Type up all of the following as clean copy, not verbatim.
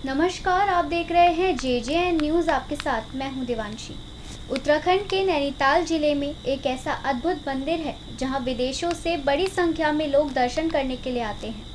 नमस्कार, आप देख रहे हैं JJN न्यूज़। आपके साथ मैं हूं देवांशी। उत्तराखंड के नैनीताल जिले में एक ऐसा अद्भुत मंदिर है जहां विदेशों से बड़ी संख्या में लोग दर्शन करने के लिए आते हैं।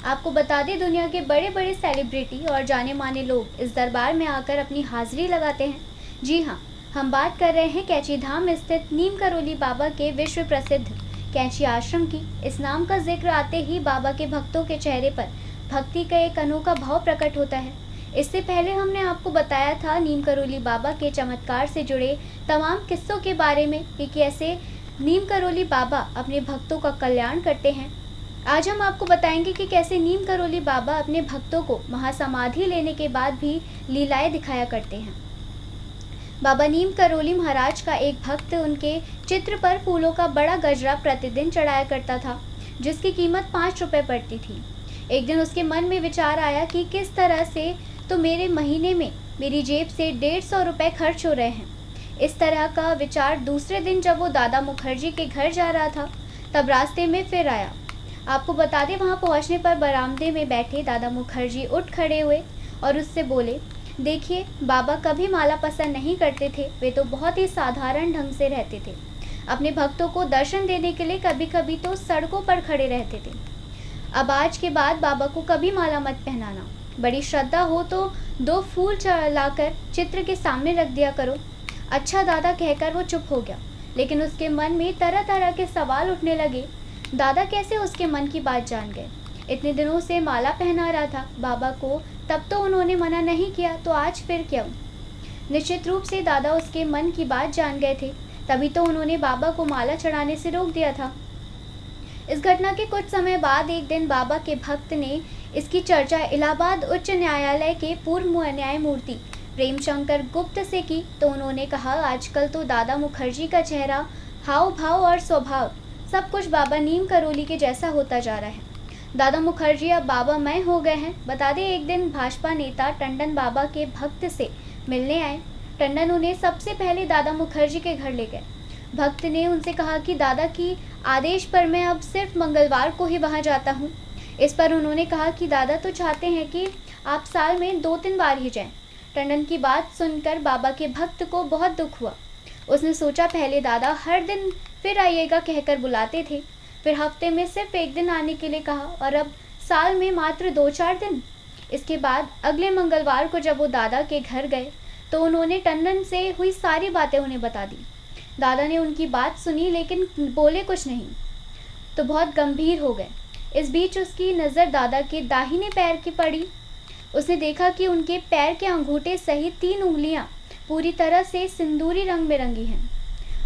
आपको बता दें, दुनिया के बड़े बड़े सेलिब्रिटी और जाने माने लोग इस दरबार में आकर अपनी हाजिरी लगाते हैं। जी हाँ, हम बात कर रहे हैं कैंची धाम स्थित नीम करोली बाबा के विश्व प्रसिद्ध कैंची आश्रम की। इस नाम का जिक्र आते ही बाबा के भक्तों के चेहरे पर भक्ति का एक अनोखा भाव प्रकट होता है। इससे पहले हमने आपको बताया था नीम करोली बाबा के चमत्कार से जुड़े तमाम किस्सों के बारे में कि कैसे नीम करोली बाबा अपने भक्तों का कल्याण करते हैं। आज हम आपको बताएंगे कि कैसे नीम करोली बाबा अपने भक्तों को महासमाधि लेने के बाद भी लीलाएं दिखाया करते हैं। बाबा नीम करोली महाराज का एक भक्त उनके चित्र पर फूलों का बड़ा गजरा प्रतिदिन चढ़ाया करता था, जिसकी कीमत 5 रुपए पड़ती थी। एक दिन उसके मन में विचार आया कि किस तरह से तो मेरे महीने में मेरी जेब से 150 रुपए खर्च हो रहे हैं। इस तरह का विचार दूसरे दिन जब वो दादा मुखर्जी के घर जा रहा था, तब रास्ते में फिर आया। आपको बता दें, वहाँ पहुँचने पर बरामदे में बैठे दादा मुखर्जी उठ खड़े हुए और उससे बोले, देखिए, बाबा कभी माला पसंद नहीं करते थे। वे तो बहुत ही साधारण ढंग से रहते थे। अपने भक्तों को दर्शन देने के लिए कभी कभी तो सड़कों पर खड़े रहते थे। अब आज के बाद बाबा को कभी माला मत पहनाना। बड़ी श्रद्धा हो तो 2 फूल लाकर चित्र के सामने रख दिया करो। अच्छा दादा कहकर वो चुप हो गया, लेकिन उसके मन में तरह तरह के सवाल उठने लगे। दादा कैसे उसके मन की बात जान गए? इतने दिनों से माला पहना रहा था बाबा को, तब तो उन्होंने मना नहीं किया, तो आज फिर क्यों? निश्चित रूप से दादा उसके मन की बात जान गए थे, तभी तो उन्होंने बाबा को माला चढ़ाने से रोक दिया था। इस घटना के कुछ समय बाद एक दिन बाबा के भक्त ने इसकी चर्चा इलाहाबाद उच्च न्यायालय के पूर्व न्यायमूर्ति प्रेमशंकर गुप्त से की, तो उन्होंने कहा, आजकल तो दादा मुखर्जी का चेहरा, हाव भाव और स्वभाव सब कुछ बाबा नीम करोली के जैसा होता जा रहा है। दादा मुखर्जी अब बाबा मय हो गए हैं। बता दें, एक दिन भाजपा नेता टंडन बाबा के भक्त से मिलने आए। टंडन उन्हें सबसे पहले दादा मुखर्जी के घर ले गए। भक्त ने उनसे कहा कि दादा की आदेश पर मैं अब सिर्फ मंगलवार को ही वहां जाता हूं। इस पर उन्होंने कहा कि दादा तो चाहते हैं कि आप साल में 2-3 बार ही जाएं। टंडन की बात सुनकर बाबा के भक्त को बहुत दुख हुआ। उसने सोचा, पहले दादा हर दिन फिर आइएगा कहकर बुलाते थे, फिर हफ्ते में सिर्फ 1 दिन आने के लिए कहा, और अब साल में मात्र 2-4 दिन। इसके बाद अगले मंगलवार को जब वो दादा के घर गए तो उन्होंने टंडन से हुई सारी बातें उन्हें बता दी। दादा ने उनकी बात सुनी, लेकिन बोले कुछ नहीं, तो बहुत गंभीर हो गए। इस बीच उसकी नज़र दादा के दाहिने पैर की पड़ी। उसने देखा कि उनके पैर के अंगूठे सहित 3 उंगलियां पूरी तरह से सिंदूरी रंग में रंगी हैं।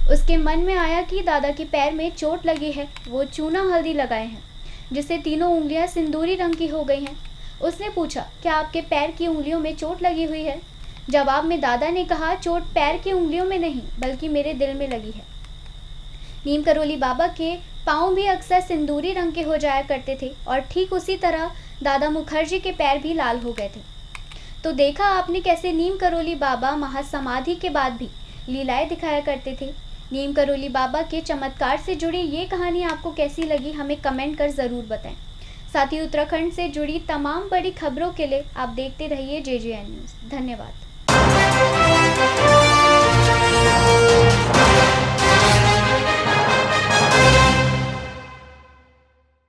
उसके मन में आया कि दादा के पैर में चोट लगी है। वो चूना हल्दी लगाए हैं, जिससे तीनों उंगलियां सिंदूरी रंग की हो गई हैं। उसने पूछा, क्या आपके पैर की उंगलियों में चोट लगी हुई है? जवाब में दादा ने कहा, चोट पैर की उंगलियों में नहीं, बल्कि मेरे दिल में लगी है। नीम करोली बाबा के पाँव भी अक्सर सिंदूरी रंग के हो जाया करते थे, और ठीक उसी तरह दादा मुखर्जी के पैर भी लाल हो गए थे। तो देखा आपने कैसे नीम करोली बाबा महासमाधि के बाद भी लीलाएं दिखाया करते थे। नीम करोली बाबा के चमत्कार से जुड़ी ये कहानी आपको कैसी लगी, हमें कमेंट कर ज़रूर बताएं। साथ ही उत्तराखंड से जुड़ी तमाम बड़ी खबरों के लिए आप देखते रहिए JJN न्यूज़। धन्यवाद।